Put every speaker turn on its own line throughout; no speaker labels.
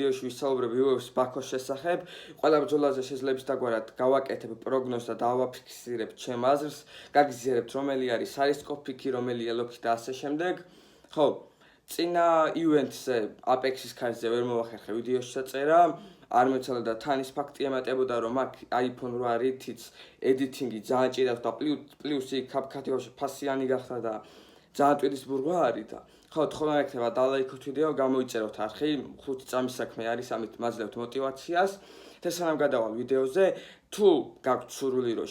ვიდეოში ვისაუბრებ UFC ბაქოს შესახებ. ყველა ბრძოლაზე შესაძლებს დაგვარად გავაკეთებ პროგნოზს და დავაფიქსირებ ჩემ აზრს, გაგიზიარებთ რომელი არის სარისკო-ფიქი, რომელია ლოქი და ასე შემდეგ. ხო, წინა ივენთზე Apex-ის ქარtზე ვერ მოვახერხე ვიდეოს ჩაწერა. არ მეცადა და თან ის ფაქტი ემატებოდა, რომ აქ iPhone 8 რითიც editing-ი ძალიან ჭირავს და პლუსი CapCut-ში ფასიანი გახდა და ძალიან ტვიდის ბურღვა არის და ხო, თხოვნა ექნება დალაიქოთ ვიდეო, გამოიწეროთ არხი, 5 წამის საქმე არის, ამით მაძლევთ мотивაციას. და სანამ გადავალ ვიდეოზე, თუ გაქვთ სურვილი რომ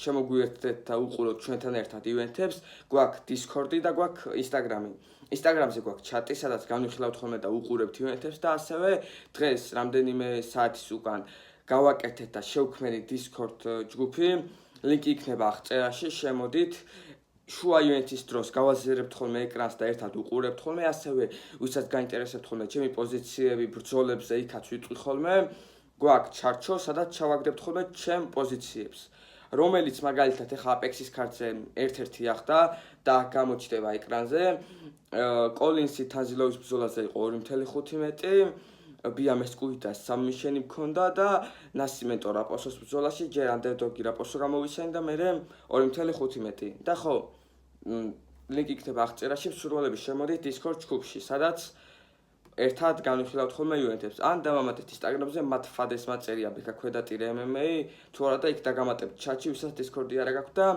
შემოგვიერთდეთ და უყუროთ ჩვენთან ერთად ივენთებს, გვაქვს Discord-ი და გვაქვს Instagram-ი. Instagram-ზე გვაქვს ჩატი, სადაც განვიხილავთ ხოლმე და უყურებთ ივენთებს და ასევე დღეს რამდენიმე საათის უკან გავაკეთეთ და შევქმნით Discord ჯგუფი. ლინკი იქნება აღწერაში, შემოდით. შუა ივენთის დროს გავაზიარებთ ხოლმე ეკრანს და ერთად უყურებთ ხოლმე, ასევე ვისაც გაინტერესებთ ხოლმე ჩემი პოზიციები ბრძოლებზე, იქაც ვიტყვი ხოლმე. გვაქვს ჩარჩო, სადაც ჩავაგდებთ ხოლმე ჩემ პოზიციებს. რომელიც მაგალითად ახლა Apex-ის ქარtზე ერთ-ერთი ახდა და გამოჩნდება ეკრანზე. კოლინსი თანზილოვის ბრძოლაზე იყო 2.5 მეტი, ბიამეს კუიტას 3 ნიშანი მქონდა და ნასიმენტო რაპოსოს ბრძოლაში ჯერ ანდერდოგი რაპოსო გამოვისცენ და მერე 2.5 მეტი. და ხო, ლინკი იქნება აღწერაში, მსურველები შემოდით Discord ჯგუფში, სადაც ერთად განვიხილავთ ხოლმე ივენთებს. ან დავამატეთ Instagram-ზე მათ ფადეს მაწერია ბექა ქვედატირე MMA, თუ არა და იქ დაგამატებთ ჩატში, ვისაც Discord-ი არ გაქვთ და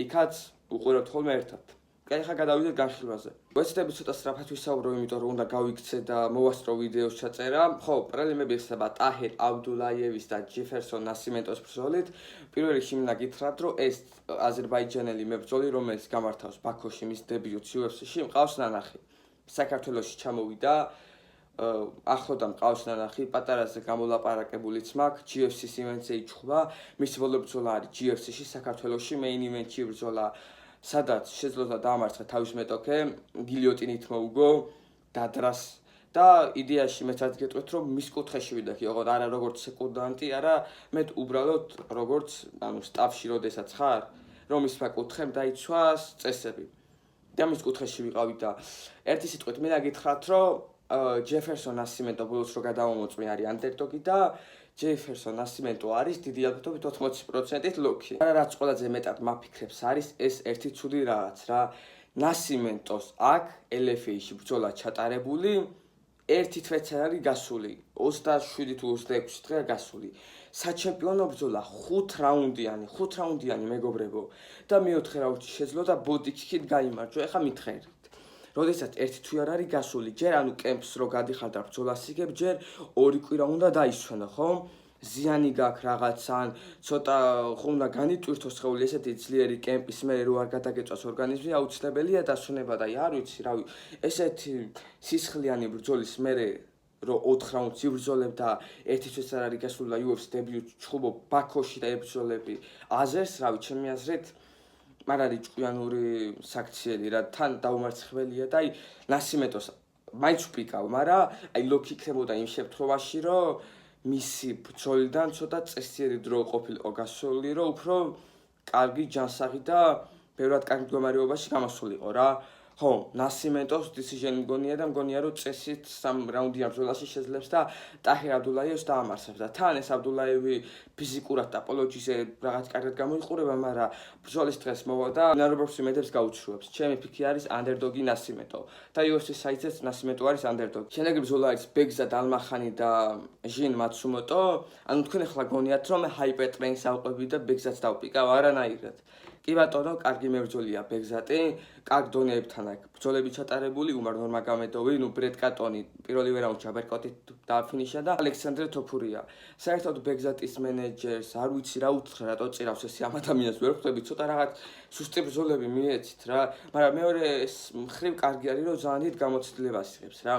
იქაც უყურებთ ხოლმე ერთად. ახლა გადავიდეთ განხილვაზე. ვეცდები ცოტა სწრაფად ვისაუბრო, იმიტომ რომ უნდა გავიქცე და მოვასწრო ვიდეოს ჩაწერა. ხო, პრელიმები ხდება ტაჰირ აბდულაიევის და ჯეფერსონ ნასიმენტოს ბრძოლით. პირველ რიგში მინდა გითხრათ, რომ ეს აზერბაიჯანელი მებრძოლი, რომელიც გამართავს ბაქოში მის დებიუტს UFC-ში, მყავს ნანახი. საქართველოში ჩამოვიდა, ახლოდან მყავს ნანახი, პატარაზე გამოლაპარაკებულიც მაქვს, GFC-ის ივენთზე იჩხუბა, მისი ბოლო ბრძოლა არის GFC-ში, საქართველოში main event-ში ბრძოლა. სადაც შეძლო დაამარცხა თავის მეტოქე, გილიოტინით მოუგო, დადრას და იდეაში მეც რაც გეტყვით, რომ მის კუთხეში ვიდექ, ოღონდ არა როგორც სეკუნდანტი, არა, მე უბრალოდ როგორც სტაფში როდესაც ხარ, რომ ის საკუთხემ დაიცვას წესები. და მის კუთხეში ვიყავი და ერთი სიტყვით მინდა გითხრათ, რომ ჯეფერსონ ნასიმენტო ბოლოს რო გადავამოწმე არის ანდერდოგი და ჯეფერსონ ნასიმენტო არის დიდი ალბათობით 80%-ით ლოქი. რაც ყველაზე მეტად მაფიქრებს არის ეს ერთი ცუდი რაღაც რა. ნასიმენტოს აქ LFA-ში ბრძოლა ჩატარებული, ერთი თვეც არ არის გასული, 27 თუ 26 დღეა გასული. საჩემპიონო ბრძოლა 5 რაუნდიანი მეგობრებო და მეოთხე რაუნდში შეძლო და ბოდიჩქით გაიმარჯვა. ეხლა მითხარით. როდესაც ერთი თვე არ არის გასული, ჯერ ანუ კემპს რო გადიხარ და ბრძოლას იგებ, ჯერ 2 კვირა უნდა დაისვენო, ხო? ზიანი გაქვს რაღაც ან ცოტა ხო უნდა განიტვირთო სხეული, ესეთი ძლიერი კემპის მერე რო არ გადაგეწვას ორგანიზმი, აუცილებელია დასვენება და არ ვიცი, რავი, ესეთი სისხლიანი ბრძოლის მერე რო 4 რაუნდს იბრძოლებ და ერთი თვეც არ არის გასული და UFC დებიუტს ჩხუბობ ბაქოში და ებრძოლები აზერს, რავი, ჩემი აზრით არ არის ჭკვიანური საქციელი რა, თან დაუმარცხებელია და აი ნასიმენტოს მაინც ვპიკავ, მაგრამ აი ლოქი იქნებოდა იმ შემთხვევაში, რომ მისი ბრძოლიდან ცოტა წესიერი დრო ყოფილიყო გასული, რომ უფრო კარგი ჯანსაღი და ბევრად კარგ მდგომარეობაში გამოსულიყო რა. ხო, ნასიმენტოს decision მგონია და მგონია რომ წესით 3 რაუნდიან ბრძოლაში შეძლებს და ტაჰირ აბდულაიევს დაამარცხებს და თან ეს აბდულაიევი ფიზიკურად და პოლოჯიზე რაღაც კარგად გამოიყურება, მაგრამ ბრძოლის დღეს მოვა და ნარბობს იმედებს გაუჩრუებს. ჩემი ფიქრი არის ანდერდოგი ნასიმენტო და UFC საიტზეც ნასიმენტო არის ანდერდოგი. შემდეგი ბრძოლა არის ბეგზად ალმახანი და ჟინ მაცუმოტო. ანუ თქვენ ახლა გონიათ რომ ჰაიპერტრეინს ავყვები და ბეგზადს დავპიკავ, არანაირად. კი ბატონო, კარგი მებრძოლია ბეგზატი, კარგ დონეებთან აქვს ბრძოლები ჩატარებული, უმარ ნორმაგამედოვი, ბრედ კატონი პირველივე რაუნდში აბერკოტით დააფინიშა და ალექსანდრე თოფურია. საერთოდ ბეგზატის მენეჯერს არ ვიცი რა უთხრა, რატო წირავს ეს ამ ადამიანს, ვერ ხვდები, ცოტა რაღაც სუსტი ბრძოლები მიეცით რა, მაგრამ მეორე მხრივ კარგი არის, რომ ძალიან დიდ გამოცდილებას იღებს რა.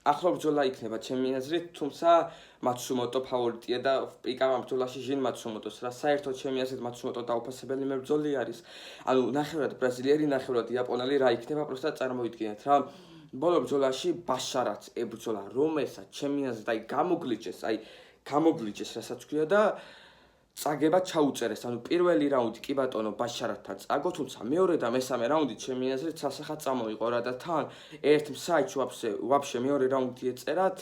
ახლა ბრძოლა იქნება ჩემი აზრით, თუმცა მაცუმოტო ფავორიტია და ვპიკავ ამ ბრძოლაში ჟინ მაცუმოტოს რა. საერთოდ ჩემი აზრით მაცუმოტო დაუფასებელი მებრძოლი არის. ანუ ნახევრად ბრაზილიელი, ნახევრად იაპონელი რა იქნება, პროსტად წარმოიდგინეთ რა. ბოლო ბრძოლაში ბაშარაც ებრძოლა, რომელსაც ჩემი აზრით აი გამოგლიჩეს, რასაც ქვია და წაგება ჩაუწერეს, ანუ პირველი რაუნდი კი ბატონო ბაშარათთან წაგო, თუმცა მეორე და მესამე რაუნდი ჩემი აზრით სასახად წამოიყო რა და თან ერთ მსაჯს ვაფშე მეორე რაუნდი ეწერათ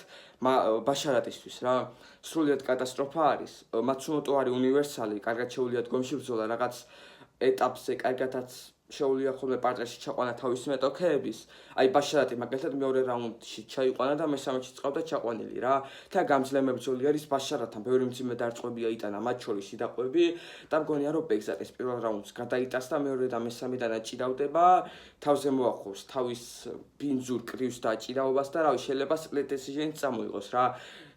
ბაშარატისთვის რა. სრულიად კატასტროფა არის. მაცუმოტო არის უნივერსალი, კარგად შეუძლია დგომში ბრძოლა რაღაც ეტაპზე, კარგადაც შეუძლია ხოლმე პარტერში ჩაყვანა თავისი მეტოქეების. აი ბაშარატი მაგალითად მეორე რაუნდში ჩაიყვანა და მესამეში წავდა ჩაყვანილი რა. და გამძლე მებრძოლი არის ბაშარატთან, ბევრი მძიმე დარტყმები აიტანა, მათ შორის შიდაყვები და მგონია რომ ბეგზატის პირველ რაუნდს გადაიტანს და მეორე და მესამედან ჭიდავდება, თავზე მოახავს თავის ბინძურ კრივს და ჭიდაობას და რავი შეიძლება split decision-ით წამოიღოს რა.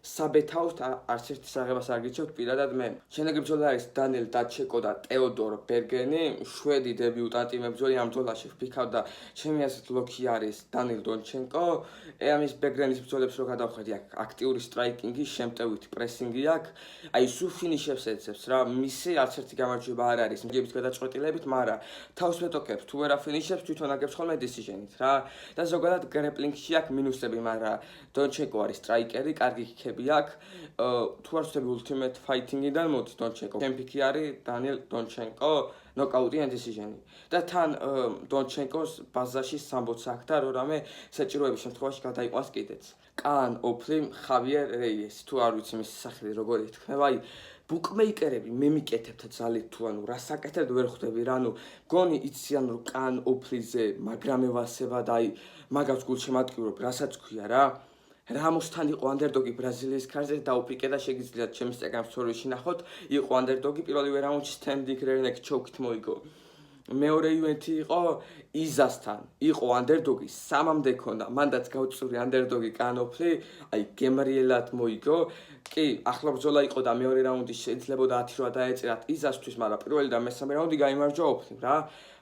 საბეთავთ არც ერთი საღებას არ გიჩვევთ პირადად მე. შემდეგი ბრძოლა არის დანიელ დაჩეკო და ტეოდორ ბერგენი, შვედი დებიუტანტი მებრძოლი ამ ბრძოლაში ვფიქავდა ჩემი აზრით ლოქი არის დანიელ დონჩენკო. ამის ბერგენის ბრძოლებს რო გადავხედი აქ აქტიური სტრაიკინგი, შემტევითი პრესინგი აქვს. აი სულ ფინიშებს ეცებს რა. მისი არც ერთი გამარჯვება არ არის მიგების გადაწყვეტილებით, მაგრამ თავს მეტოქებს თუ ვერა ფინიშებს თვითონ აგებს ხოლმე decision-ით რა. და ზოგადად გრეპლინგში აქვს მინუსები, მაგრამ დონჩენკო არის სტრაიკერი, კარგი იქები აქ თუ არ ვწდები Ultimate Fighting-იდან მოდის დონჩენკო. ჩემპიკი არის დანიელ დონჩენკო, ნოკაუტი ან decision-ი. და თან დონჩენკოს ბაზაში სამბოც აქვს და რამე საჭიროების შემთხვევაში გადაიყვანს კიდეც. კან ოფლიმ ხავიერ რეიესი, თუ არ ვიცი მისი სახელი როგორ ითქმება, აი ბუკმეიკერები მე მიკეთებთ ძალით თუ ანუ რას აკეთებთ ვერ ხვდები რა, ანუ გონი იციან რომ კან ოფლიზე მაგრამ ევასება და აი მაგას გულშემატკივრობ, რასაც ქვია რა. რამოსთან იყო ანდერდოგი ბრაზილიის ქარზე დაუპიკე და შეგიძლიათ ჩემს ინსტაგრამ სტორიში ნახოთ, იყო ანდერდოგი პირველივე რაუნდში standing rear-neck choke-ით მოიგო. მეორე ივენთი იყო იზასთან, იყო ანდერდოგი 3-მდე ქონდა, მანდაც გაუწური ანდერდოგი კანოფლი, აი გემრიელად მოიგო. კი, ახლა ბრძოლა იყო და მეორე რაუნდი შეიძლებოდა 10-8 დაეწერათ იზასთვის, მაგრამ პირველი და მესამე რაუნდი გაიმარჯვა ოფლიმ რა.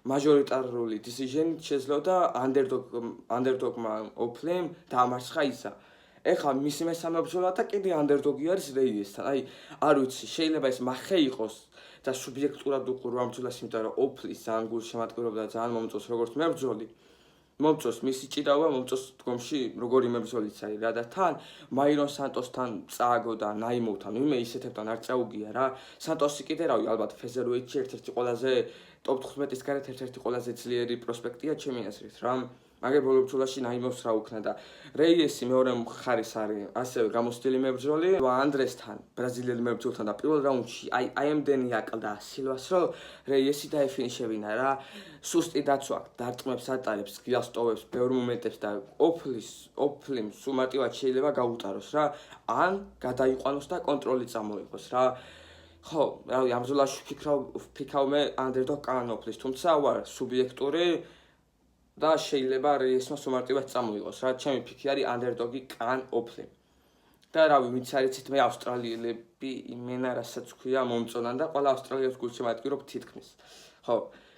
მაჟორიტარული decision-ით შეძლო და ანდერდოგმა ოფლიმ დაამარცხა იზა. ეხლა მისი მესამე ბრძოლა და კიდე ანდერდოგი არის რეიესთან. აი, არ ვიცი, შეიძლება ეს მახე იყოს და სუბიექტურად უყურო ამ ბრძოლას, იმიტომ რომ ოფლის ძალიან გულშემატკივრობდა და ძალიან მომწონს როგორც მებრძოლი. მომწონს მისი ჭიდაობა, მომწონს დგომში როგორი მებრძოლიც არის რა და თან მაირონ სანტოსთან წააგო და ნაიმოვთან, ვინმე ისეთებთან არ წაუგია რა. სანტოსი კიდე რავი, ალბათ ფეზერვეიტში ერთ-ერთი ყველაზე top 15-ის გარეთ ერთ-ერთი ყველაზე ძლიერი პროსპექტია ჩემი აზრით რა. მაგერ ბოლო ბრძოლაში ნაიმოვს რა უქნა და რეიესი მეორე მხარის არის ასევე გამოცდილი მებრძოლი ანდრესთან, ბრაზილიელი მებრძოლთან და პირველ რაუნდში აი ემდენი აკლდა სილვას რომ რეიესი დაეფინიშებინა რა. სუსტი დაცვა დარტყმებს ატარებს, გილას ტოვებს ბევრ მომენტებს და ოფლიმ სულ მარტივად შეიძლება გაუტაროს რა. ან გადაიყვანოს და კონტროლი წამოიღოს რა. ხო, რავი, ამ ბრძოლაში ვფიქრავ მე ანდერდოგ კანოფლის, თუმცა ვარ სუბიექტური და შეიძლება რეისმა სუმარტივად წამოიღოს რა. ჩემი ფიქრი არის ანდერდოგი კან ოფლი. და რავი, ვინც არიცით მე ავსტრალიელები იმენა რასაც ქვია მომწონან და ყველა ავსტრალიელს გულშემატკივრობ თითქმის. ხო,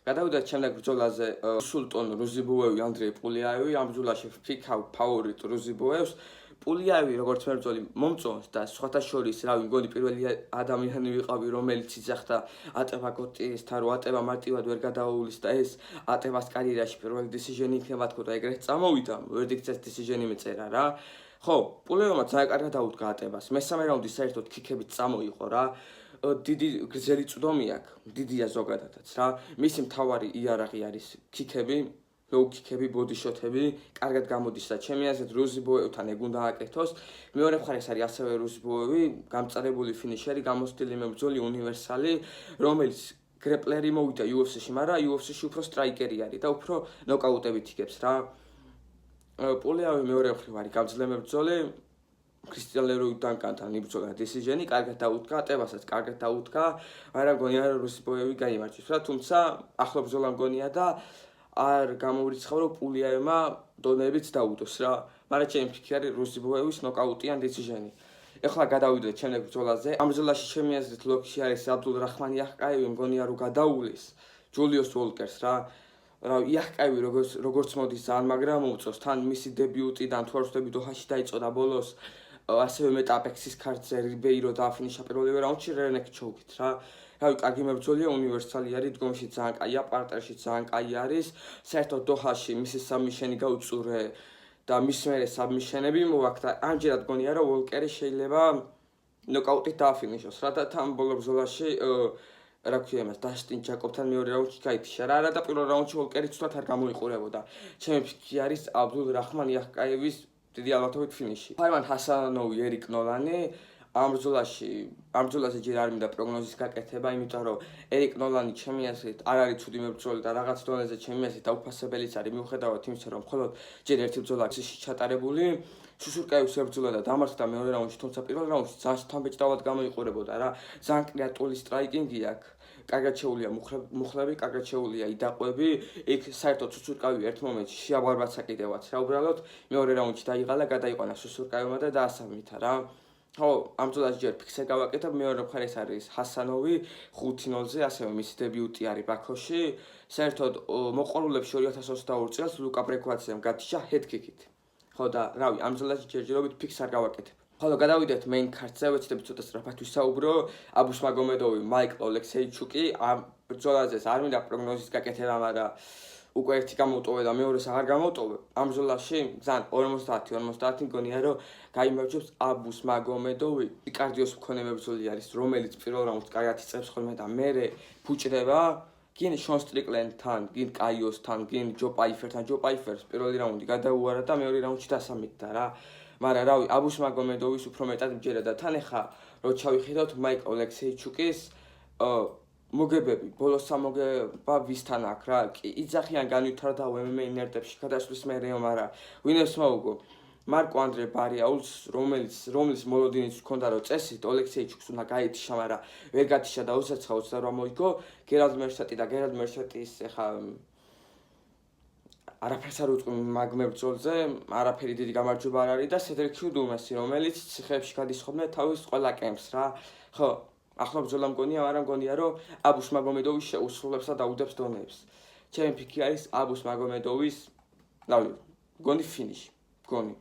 გადავიდეთ შემდეგ ბრძოლაზე სულტონ რუზიბუევი, ანდრეი პულიაევი. ამ ბრძოლაში ვფიქავ ფავორიტ რუზიბუევს. პულიაევი როგორც მებრძოლი მომწონს და სხვათა შორის რავი, მგონი პირველი ადამიანი ვიყავი რომელიც იძახდა ატევა გოტიესთან, რომ ატევა მარტივად ვერ გადაუვლის და ეს ატევას კარიერაში პირველი decision-ი იქნება თქო და ეგრეთ წამოვიდა, ვერდიქტის decision-ი მეწერა რა. ხო, პულიაევმა ძალიან კარგად დაუდგა ატევას. მესამე რაუნდი საერთოდ ქიქებით წამოიყო რა. დიდი გრძელი წვდომი აქვს, დიდია ზოგადადაც რა. მისი მთავარი იარაღი არის ქიქები. ლოუ-ქიქები, ბოდიშოთები, კარგად გამოდის და ჩემი აზრით რუზიბუევთან ეგ უნდა აკეთოს. მეორე მხარეს არის ასევე რუზიბუევი, გამწარებული ფინიშერი, გამოცდილი მებრძოლი, უნივერსალი, რომელიც გრეპლერი მოვიდა UFC-ში, მაგრამ UFC-ში უფრო სტრაიკერი არის და უფრო ნოკაუტებით იგებს რა. პულიაევი მეორე მხრივ არის გამძლე მებრძოლი, ქრისტიან ლეროი დანკანთან იბრძოლა decision-ი, კარგად დაუდგა, ატევასაც კარგად დაუდგა, მაგრამ მგონია რომ რუზიბუევი გაიმარჯვებს რა, თუმცა ახლა ბრძოლა მგონია და არ გამოვრიცხავ რომ პულიაევმა დონეებით დაუდოს რა. მაგრამ ჩემი ფიქრი არის რუზიბუევის ნოკაუტი ან decision-ი. ეხლა გადავიდეთ შემდეგ ბრძოლაზე. ამ ბრძოლაში ჩემი აზრით ლოქში არის აბდულ რაჰმანი იაჰკაევი, მგონია რომ გადაუვლის ჯულიუს ვოლკერს რა. რა იაჰკაევი როგორც მოდის ძალიან მაგრამ მომწონს, თან მისი დებიუტიდან თუ არ ვწდები დოჰაში დაიწყო და ბოლოს ასევე მეტაპექსის ქართზე რიბეირო დააფინიშა პირველივე რაუნდში rear-neck choke-ით რა. რავი, კარგი მებრძოლია, უნივერსალი არის, დგომში ძალიან კაია, პარტერში ძალიან კაი არის. საერთოდ დოჰაში მისი საბმიშენი გაუწურე და მის მერე საბმიშენები მოაქვს და ამჯერად გონია რომ ვოლკერი შეიძლება ნოკაუტით დააფინიშოს, რათა თან ბოლო ბრძოლაში რა ქვია იმას დასტინ ჯაკობთან მეორე რაუნდში გაითიშა რა და პირველ რაუნდში ვოლკერი ცუდად არ გამოიყურებოდა. ჩემი ფიქრი არის აბდულ რაჰმან იახკაევის დიდი ალბათობით ფინიში. ფარმან ჰასანოვი, ერიკ ნოლანი ამ ბრძოლაზე ჯერ არ მინდა პროგნოზის გაკეთება, იმიტომ რომ ერიკ ნოლანი ჩემი აზრით არ არის ცუდი მებრძოლი და რაღაც დონეზე ჩემი აზრით დაუფასებელიც არის მიუხედავად იმისა, რომ მხოლოდ ჯერ ერთი ბრძოლა აქვს ჩატარებული. სუსურკაევის ბრძოლა და დამარცხდა მეორე რაუნდში, თუმცა პირველ რაუნდში ძალიან თამბეჭდავად გამოიყურებოდა რა. ძალიან კრეატიული სტრაიკინგი აქვს. კარგად შეუულია მუხლები, კარგად შეუულია იდაყვები. იქ საერთოდ სუსურკაევი ერთ მომენტში შეაბარბაცა კიდევაც რა. უბრალოდ მეორე რაუნდში დაიღალა, გადაიყვანა სუსურკაევმა და დაასაბმითა რა. ხო, ამ ბრძოლაში ჯერ ფიქსე გავაკეთებ, მეორე მხარეს არის ჰასანოვი 5-0-ზე, ასევე მისი დებიუტი არის ბაქოში. საერთოდ მოყვარულებს 2022 წელს ლუკა ბრეგვაძემ გათიშა ჰედკიკით. ხო და რავი, ამ ბრძოლაში ჯერჯერობით ფიქსს არ გავაკეთებ. ხოლო გადავიდეთ main card-ზე, ვეცდები ცოტა სწრაფად ვისაუბრო. აბუსმაგომედოვი, მაიკლ ოლექსეიჩუკი, ამ ბრძოლაზე არ მინდა პროგნოზის გაკეთება, მაგრამ უკვე ერთი გამოვტოვე და მეორეს აღარ გამოვტოვე. ამ ბრძოლაში ძალიან 50-50 მგონია რომ გაიმარჯვებს აბუსმაგომედოვი. კარდიოს მქონე მებრძოლი არის, რომელიც პირველ რაუნდს კარგად იწყებს ხოლმე და მერე ფუჭდება. გინ შონ სტრიკლენდთან, გინ კაიოსთან, გინ ჯო პაიფერთან, ჯო პაიფერს პირველი რაუნდი გადაუარა და მეორე რაუნდში დასამიტდა რა. მაგრამ რავი, აბუსმაგომედოვის უფრო მეტად მჯერა და თან ახლა რო ჩავიხედავთ მაიკლ ოლექსეიჩუკის მოგებები, ბოლოს სამოგება ვისთან აქვს რა. კი იძახიან განვითარდა MMA ინერტებში გადასვლის მერეო, მაგრამ ვინებს მოუგო? მარკო ანდრე ბარიაულს, რომლის მოლოდინიც ჰქონდა რომ წესით ოლექსეიჩუკს უნდა გაეთიშა, მაგრამ ვერ გათიშა და 29-28 მოიგო. გერალდ მერშეტის ახლა არაფერს არ უწყობ მაგ მებრძოლზე, არაფერი დიდი გამარჯვება არ არის და სედრიკ ჰიუდუმასი, რომელიც ციხეებში გადისხობნა თავის ყველა კემპს რა. ხო, ახლა ბრძოლა მგონია, მაგრამ მგონია რომ აბუსმაგომედოვი შეუსრულებს და დაუდებს დონეებს. ჩემი ფიქრი არის აბუსმაგომედოვის, რავი, მგონი ფინიში, მგონი.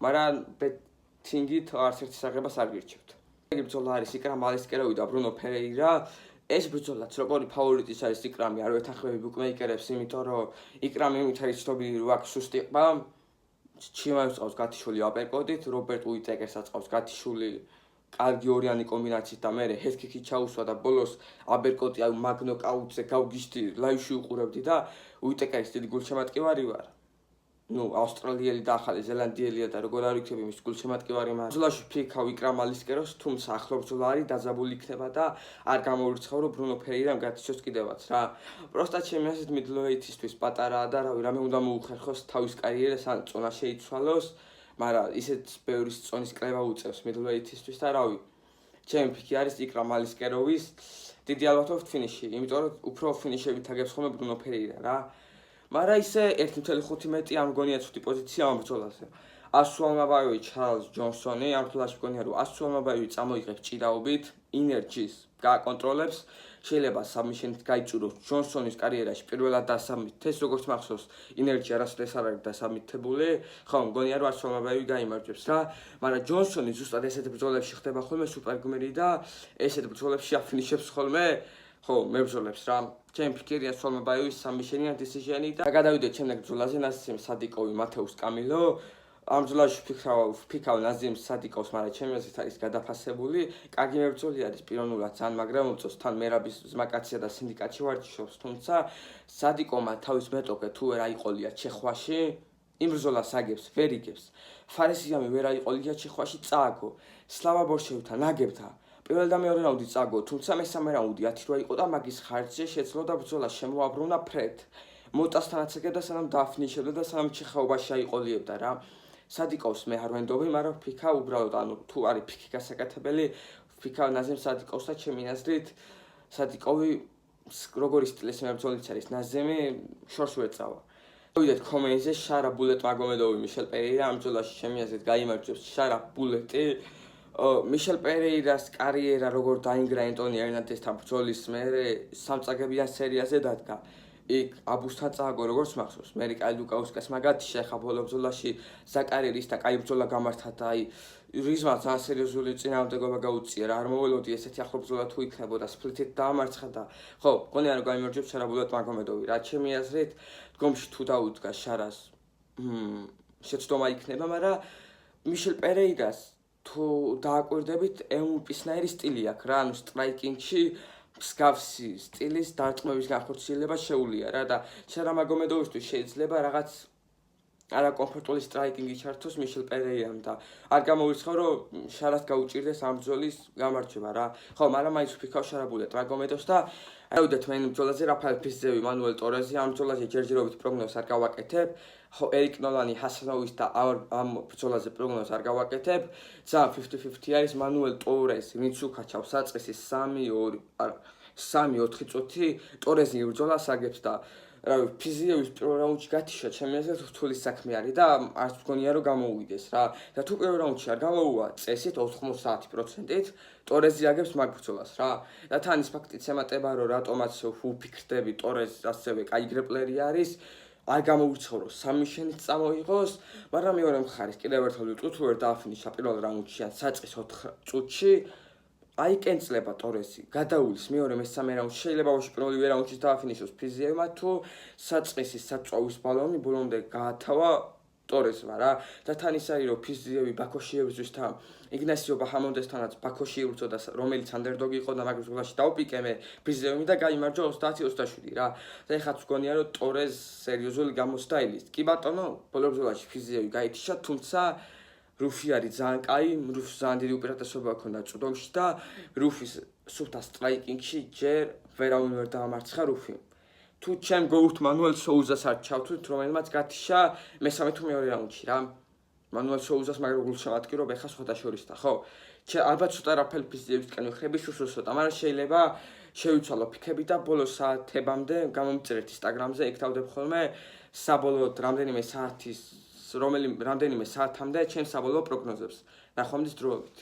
მაგრამ ბეტინგით არც ერთი საღებას არ გირჩევთ. ეგ ბრძოლა არის იკრამ ალისკეროვი და ბრუნო ფერეირა. ეს ბრძოლაც როგორი ფავორიტის არის იკრამი, არ ვეთანხმები ბუკმეიკერებს, იმიტომ რომ იკრამი იმით არის ცნობილი, რომ აქვს სუსტი ყბა. ჩიმაევს ყავს გათიშული აპერკოტით, რობერტ უიტეკერსაც ყავს გათიშული კარგი ორიანი კომბინაციით და მერე ჰედკიკით ჩაუსვა და ბოლოს აპერკოტი აი მაგნოკაუტზე გავგიშდი, ლაივში უყურებდი და უიტეკერის დიდი გულშემატკივარი ვარ. ავსტრალიელი და ახალი ზელანდიელია და როგორ არ ვიქნები მის გულშემატკივარი, მაგრამ ბრძოლაში ფიქავ იკრამ ალისკეროს, თუმცა ახლა ბრძოლა არის დაძაბული იქნება და არ გამოვირცხავ რომ ბრუნო ფერეირამ გათიშოს კიდევაც რა. პროსტად ჩემი აზრით მიდლოეითისთვის პატარაა და რავი, რამე უნდა მოუხერხოს თავის კარიერას, ან წონა შეიცვალოს, მაგრამ ისეთ ბევრი წონის კრება უწევს მიდლოეითისთვის და რავი. ჩემი ფიქრი არის იკრამ ალისკეროვის დიდი ალბათობით ფინიში, იმიტომ რომ უფრო ფინიშებით აგებს ხოლმე ბრუნო ფერეირა რა. მაგრამ ისე 1.5 მეტი ამ მგონია ცუდი პოზიცია ამ ბრძოლაზე. ასუალმაბაევი ჩარლზ ჯონსონი ამ ბრძოლაში მგონია რომ ასუალმაბაევი წამოიღებს ჭიდაობით, ინერჯის გააკონტროლებს, შეიძლება საბმიშენით გაიჭუროს ჯონსონის კარიერაში პირველად დასამით. ეს როგორც მახსოვს, ინერჯი არასოდეს არ არის დასამითებული, ხო, მგონია რომ ასუალმაბაევი გაიმარჯვებს რა, მაგრამ ჯონსონი ზუსტად ესეთ ბრძოლებში ხდება ხოლმე სუპერგმირი და ესეთ ბრძოლებში აფინიშებს ხოლმე ხო, მებრძოლებს რა. ჩემი ფიქრია ასუალმაბაევის სამიშენიან დისიჟენი და გადავიდეთ შემდეგ ბრძოლაზე ნაზიმ სადიკოვი მათეუს კამილო. ამ ბრძოლაში ვფიქავ ნაზიმ სადიკოვს, მაგრამ ჩემი აზრით არის გადაფასებული. კარგი მებრძოლი არის პიროვნულად ძალიან, მაგრამ უწევს თან მერაბის ზმაკაცია და სინდიკატში ვარჯიშობს, თუმცა სადიკოვმა თავის მეტოქე თუ ვერ აიყოლია ჩეხვაში, იმ ბრძოლას აგებს, ვერ იგებს. ფარესიამი ვერ აიყოლია ჩეხვაში, წააგო. სლავა ბორშევთან აგებდა. პირველ და მეორე რაუნდი წაგო, თუმცა მესამე რაუნდი 10-8 იყო და მაგის ხარჯზე შეძლო და ბრძოლა შემოაბრუნა ფრედ. მოტასთანაც ეგდა სანამ დააფინიშებდა და სანამ ჩეხაობაში აიყოლიებდა რა. სადიკოვს მე არ ვენდობი, მაგრამ ფიქა უბრალოდ ანუ თუ არის ფიქი გასაკეთებელი, ფიქა ნაზიმ სადიკოვს და ჩემი აზრით სადიკოვი როგორი სტილის მებრძოლიც არის ნაზიმი შორს ვეწავა. ვიდეთ კომენტზე შარა ბულეტ მაგომედოვი მიშელ პერეირა ამ ბრძოლაში ჩემი აზრით გაიმარჯვებს შარა ბულეტი. მიშელ პერეირას კარიერა როგორ დაინგრა ენტონი ერნანდესთან ბრძოლის მერე სამწაგებიან სერიაზე დადგა. იქ აბუსთან წააგო როგორც მახსოვს, მერე კაი ლუკაუსკას მაგათიშა ხა ბოლო ბრძოლაში საკარიერის და კაი ბრძოლა გამართა და აი რიზმა ძალიან სერიოზული წინააღმდეგობა გაუწია რა. არ მოველოდი ესეთი ახლო ბრძოლა თუ იქნებოდა, სპლიტით დაამარცხა და ხო, მგონია რომ გაიმარჯვებს შარა ბულეტ მაგომედოვი. რა ჩემი აზრით, დგომში თუ დაუდგა შარას შეცდომა იქნება, მაგრამ მიშელ პერეირას თუ დააკვირდებით, MVP-სნაირი სტილი აქვს რა, ანუ სტრაიკინგში მსგავსი სტილის დარტყმების განხორციელება შეუძლია რა და შენ რა მაგომედოვისთვის შეიძლება რაღაც არაკომფორტული სტრაიკინგი ჩართოს მიშელ პერეირამ და არ გამოიცხო რომ შარას გაუჭირდეს ამ ბრძოლის გამარჯვება რა. ხო, მაგრამ მაინც ვფიქრობ შარაბულა ტრაგომედოს და აუდეთ მე ბრძოლაზე რაფაელ ფიზიევი მანუელ ტორეზი ამ ბრძოლაზე ჯერჯერობით პროგნოზს არ გავაკეთებ. ხო, ერიკ ნოლანი ჰასანოვის და ამ ბრძოლაზე პროგნოზს არ გავაკეთებ. ძალიან 50-50 არის მანუელ ტორეზი, ვინც უკაჩავს საწყისი 3-4 წუთი ტორეზი ბრძოლას აგებს და რა ფიზიევის პირველ რაუნდში გათიშა ჩემი აზრით რთული საქმე არის და არც მგონია რომ გამოუვიდეს რა და თუ პირველ რაუნდში არ გამოუვა წესით 90%-ით ტორეზი აგებს მაგ ბრძოლას რა და თან ის ფაქტიც ემატება რომ რატომაც ვფიქრდები ტორეზი ასევე კაი გრეპლერი არის არ გამოუცხორო სამიშენით წამოიღოს მაგრამ მეორე მხარეს კიდევ ერთხელ ვიტყვი თუ ვერ დააფინიშა პირველ რაუნდში ან საწყის 4 წუთში აი კენწლება ტორესი გადაულის მეორე მესამე რაუნდში შეიძლება ბავშვი პირველი რაუნდში დააფინიშოს ფიზიევმა თუ საწყისი საწვავის ბალონი ბოლომდე გაათავა ტორესმა რა და თან ის არის რომ ფიზიევი ბაქოშიევისთვის და იგნასიო ბაჰამონდესთანაც ბაქოში იბრძოდა რომელიც ანდერდოგი იყო და მაგ ბრძოლაში დაუპიკე მე ფიზიევი და გაიმარჯვა 30-27 რა და ეხაც მგონია რომ ტორეს სერიოზული გამოსტაილის კი ბატონო ბოლო ბრძოლაში ფიზიევი გაითიშა თუმცა რუფი არის ძალიან კაი, რუფს ძალიან დიდი უპირატესობა ჰქონდა წვდომში და რუფის სუფთა სტრაიკინგში ჯერ ვერავინ ვერ დაამარცხა რუფი. თუ ჩემ გოუთ მანუელ სოუზას არ ჩავთვლით, რომელმაც გათიშა მესამე თუ მეორე რაუნდში რა. მანუელ სოუზას მაგრამ გულ შემატკირო ბეხა სხვათა შორის და ხო. ალბათ ცოტა რაფელ ფიზიებისკენ ვიხები შუშოს ცოტა, მაგრამ შეიძლება შევიცვალო ფიქები და ბოლო საათებამდე გამომწერეთ ინსტაგრამზე, ეგ თავდებ ხოლმე საბოლოოდ რამდენიმე საათის რამდენიმე საათამდე ჩემს საბოლოო პროგნოზებს. ნახვამდის დროებით.